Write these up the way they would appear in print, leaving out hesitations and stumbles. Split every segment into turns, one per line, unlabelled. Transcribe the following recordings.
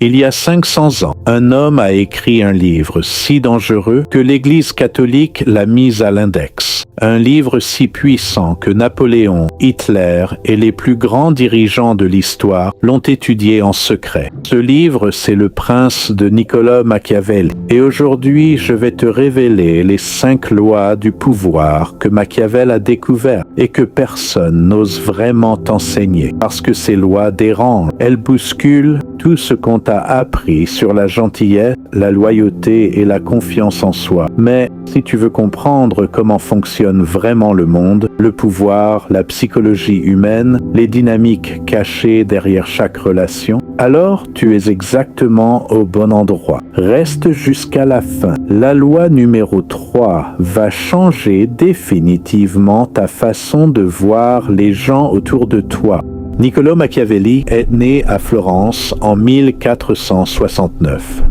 Il y a 500 ans, un homme a écrit un livre si dangereux que l'Église catholique l'a mis à l'index. Un livre si puissant que Napoléon, Hitler et les plus grands dirigeants de l'histoire l'ont étudié en secret. Ce livre, c'est Le Prince de Niccolò Machiavelli. Et aujourd'hui, je vais te révéler les 5 lois du pouvoir que Machiavel a découvertes et que personne n'ose vraiment t'enseigner. Parce que ces lois dérangent. Elles bousculent tout ce qu'on t'a appris sur la gentillesse, la loyauté et la confiance en soi. Mais si tu veux comprendre comment fonctionne vraiment le monde, le pouvoir, la psychologie humaine, les dynamiques cachées derrière chaque relation, alors tu es exactement au bon endroit. Reste jusqu'à la fin. La loi numéro 3 va changer définitivement ta façon de voir les gens autour de toi. Niccolò Machiavelli est né à Florence en 1469.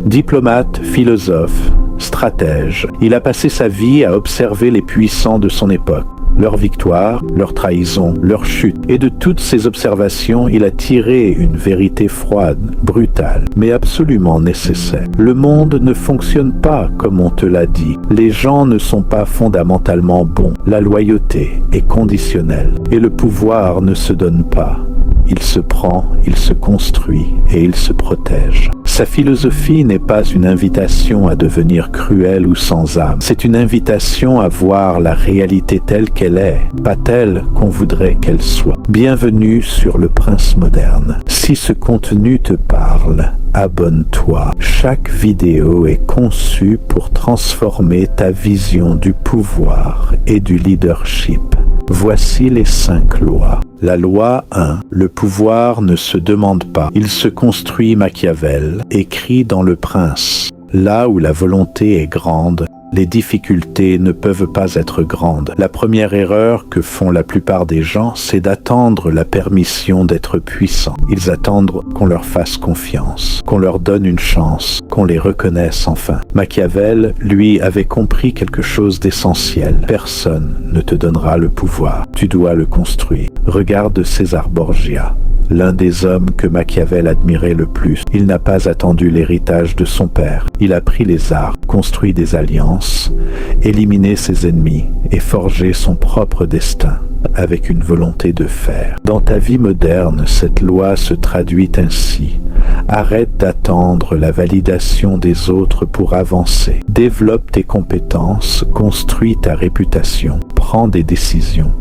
Diplomate, philosophe, stratège, il a passé sa vie à observer les puissants de son époque, leurs victoires, leurs trahisons, leurs chutes. Et de toutes ces observations, il a tiré une vérité froide, brutale, mais absolument nécessaire. Le monde ne fonctionne pas comme on te l'a dit. Les gens ne sont pas fondamentalement bons. La loyauté est conditionnelle. Et le pouvoir ne se donne pas. Il se prend, il se construit et il se protège. Sa philosophie n'est pas une invitation à devenir cruel ou sans âme. C'est une invitation à voir la réalité telle qu'elle est, pas telle qu'on voudrait qu'elle soit. Bienvenue sur Le Prince moderne. Si ce contenu te parle, abonne-toi. Chaque vidéo est conçue pour transformer ta vision du pouvoir et du leadership. Voici les 5 lois. La loi 1. Le pouvoir ne se demande pas. Il se construit. Machiavel, écrit dans Le Prince. Là où la volonté est grande, les difficultés ne peuvent pas être grandes. La première erreur que font la plupart des gens, c'est d'attendre la permission d'être puissants. Ils attendent qu'on leur fasse confiance, qu'on leur donne une chance, qu'on les reconnaisse enfin. Machiavel, lui, avait compris quelque chose d'essentiel. Personne ne te donnera le pouvoir. Tu dois le construire. Regarde César Borgia, l'un des hommes que Machiavel admirait le plus. Il n'a pas attendu l'héritage de son père. Il a pris les armes, construit des alliances, éliminé ses ennemis et forgé son propre destin avec une volonté de faire. Dans ta vie moderne, cette loi se traduit ainsi. Arrête d'attendre la validation des autres pour avancer. Développe tes compétences, construis ta réputation, prends des décisions.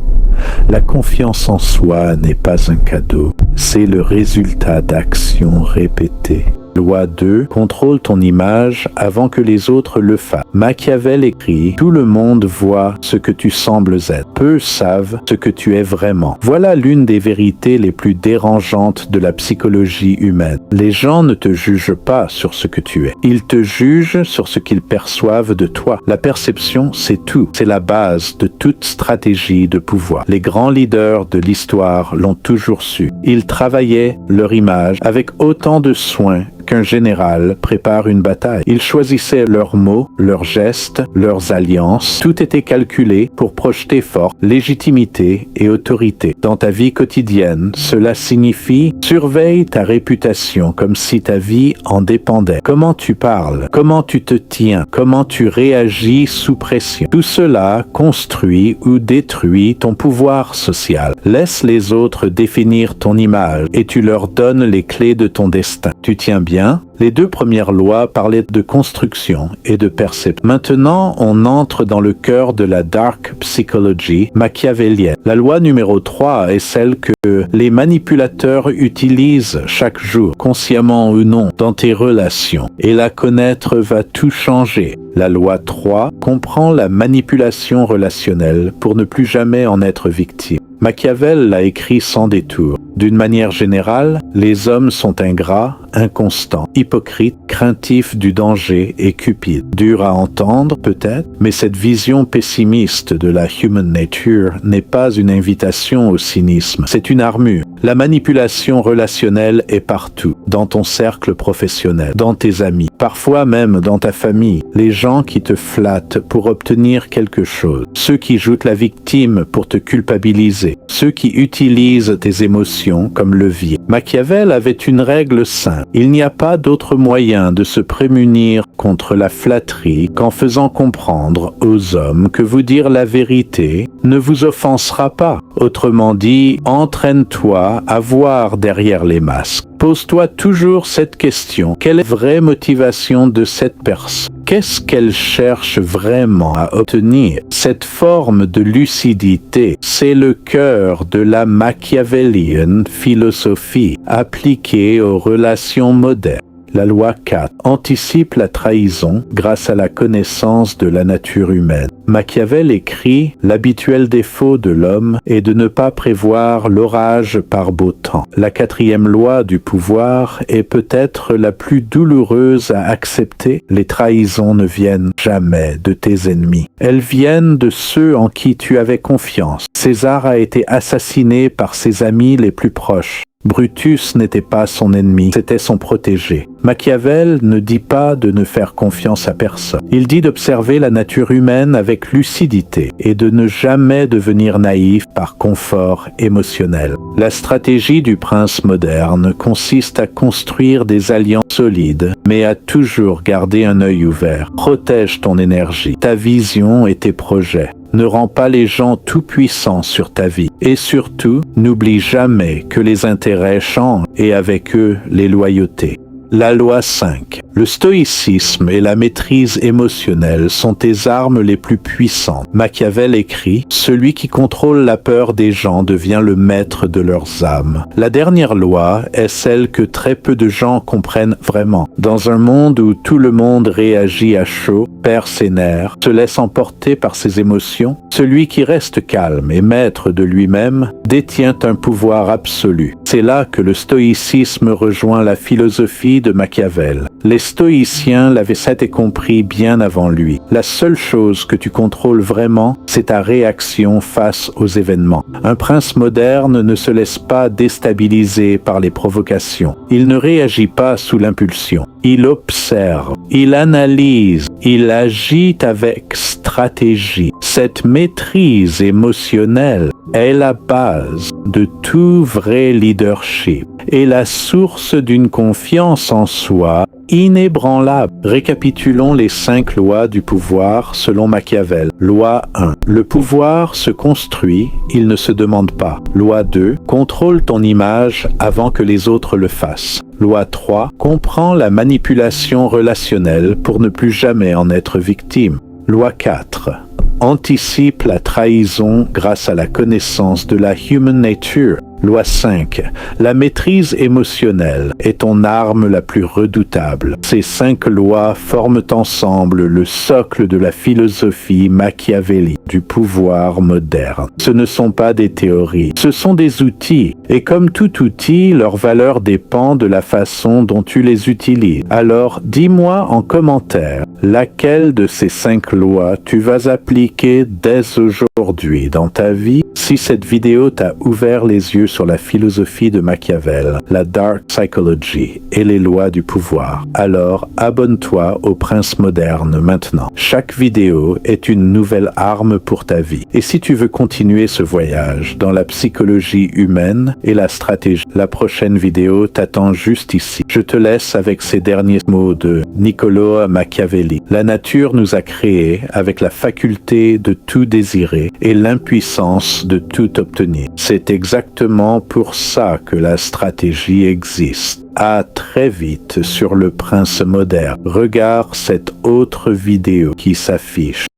La confiance en soi n'est pas un cadeau, c'est le résultat d'actions répétées. Loi 2. Contrôle ton image avant que les autres le fassent. Machiavel écrit « Tout le monde voit ce que tu sembles être. Peu savent ce que tu es vraiment. » Voilà l'une des vérités les plus dérangeantes de la psychologie humaine. Les gens ne te jugent pas sur ce que tu es. Ils te jugent sur ce qu'ils perçoivent de toi. La perception, c'est tout. C'est la base de toute stratégie de pouvoir. Les grands leaders de l'histoire l'ont toujours su. Ils travaillaient leur image avec autant de soin qu'un général prépare une bataille. Ils choisissaient leurs mots, leurs gestes, leurs alliances. Tout était calculé pour projeter force, légitimité et autorité. Dans ta vie quotidienne, cela signifie surveille ta réputation comme si ta vie en dépendait. Comment tu parles, comment tu te tiens, comment tu réagis sous pression. Tout cela construit ou détruit ton pouvoir social. Laisse les autres définir ton image et tu leur donnes les clés de ton destin. Tu tiens bien. Les 2 premières lois parlaient de construction et de perception. Maintenant, on entre dans le cœur de la dark psychology machiavélienne. La loi numéro 3 est celle que les manipulateurs utilisent chaque jour, consciemment ou non, dans tes relations. Et la connaître va tout changer. La loi 3 comprend la manipulation relationnelle pour ne plus jamais en être victime. Machiavel l'a écrit sans détour. D'une manière générale, les hommes sont ingrats, inconstants, hypocrites, craintifs du danger et cupides. Dur à entendre, peut-être, mais cette vision pessimiste de la human nature n'est pas une invitation au cynisme, c'est une armure. La manipulation relationnelle est partout, dans ton cercle professionnel, dans tes amis, parfois même dans ta famille. Les gens qui te flattent pour obtenir quelque chose, ceux qui jouent la victime pour te culpabiliser, succès, ceux qui utilisent tes émotions comme levier. Machiavel avait une règle simple. Il n'y a pas d'autre moyen de se prémunir contre la flatterie qu'en faisant comprendre aux hommes que vous dire la vérité ne vous offensera pas. Autrement dit, entraîne-toi à voir derrière les masques. Pose-toi toujours cette question. Quelle est la vraie motivation de cette personne? Qu'est-ce qu'elle cherche vraiment à obtenir? Cette forme de lucidité, c'est le cœur de la machiavélienne philosophie appliquée aux relations modernes. La loi 4 anticipe la trahison grâce à la connaissance de la nature humaine. Machiavel écrit « L'habituel défaut de l'homme est de ne pas prévoir l'orage par beau temps. La 4e loi du pouvoir est peut-être la plus douloureuse à accepter. Les trahisons ne viennent jamais de tes ennemis. Elles viennent de ceux en qui tu avais confiance. César a été assassiné par ses amis les plus proches. Brutus n'était pas son ennemi, c'était son protégé. Machiavel ne dit pas de ne faire confiance à personne. Il dit d'observer la nature humaine avec lucidité et de ne jamais devenir naïf par confort émotionnel. La stratégie du prince moderne consiste à construire des alliances solides, mais à toujours garder un œil ouvert. Protège ton énergie, ta vision et tes projets. Ne rends pas les gens tout-puissants sur ta vie. Et surtout, n'oublie jamais que les intérêts changent et avec eux les loyautés. La loi 5. Le stoïcisme et la maîtrise émotionnelle sont tes armes les plus puissantes. Machiavel écrit « Celui qui contrôle la peur des gens devient le maître de leurs âmes ». La dernière loi est celle que très peu de gens comprennent vraiment. Dans un monde où tout le monde réagit à chaud, perd ses nerfs, se laisse emporter par ses émotions, celui qui reste calme et maître de lui-même détient un pouvoir absolu. C'est là que le stoïcisme rejoint la philosophie de Machiavel. Les stoïciens l'avaient et compris bien avant lui. La seule chose que tu contrôles vraiment, c'est ta réaction face aux événements. Un prince moderne ne se laisse pas déstabiliser par les provocations. Il ne réagit pas sous l'impulsion. Il observe, il analyse, il agit avec stratégie. Cette maîtrise émotionnelle est la base de tout vrai leadership et la source d'une confiance en soi inébranlable. Récapitulons les 5 lois du pouvoir selon Machiavel. Loi 1. Le pouvoir se construit, il ne se demande pas. Loi 2. Contrôle ton image avant que les autres le fassent. Loi 3. Comprends la manipulation relationnelle pour ne plus jamais en être victime. Loi 4. Anticipe la trahison grâce à la connaissance de la human nature. Loi 5. La maîtrise émotionnelle est ton arme la plus redoutable. Ces 5 lois forment ensemble le socle de la philosophie machiavélique du pouvoir moderne. Ce ne sont pas des théories, ce sont des outils. Et comme tout outil, leur valeur dépend de la façon dont tu les utilises. Alors, dis-moi en commentaire laquelle de ces 5 lois tu vas appliquer dès aujourd'hui dans ta vie. Si cette vidéo t'a ouvert les yeux sur la philosophie de Machiavel, la Dark Psychology et les lois du pouvoir, alors abonne-toi au Prince Moderne maintenant. Chaque vidéo est une nouvelle arme pour ta vie. Et si tu veux continuer ce voyage dans la psychologie humaine et la stratégie, la prochaine vidéo t'attend juste ici. Je te laisse avec ces derniers mots de Niccolò Machiavelli. La nature nous a créés avec la faculté de tout désirer et l'impuissance de tout obtenir. C'est exactement pour ça que la stratégie existe. À très vite sur le Prince Moderne. Regarde cette autre vidéo qui s'affiche.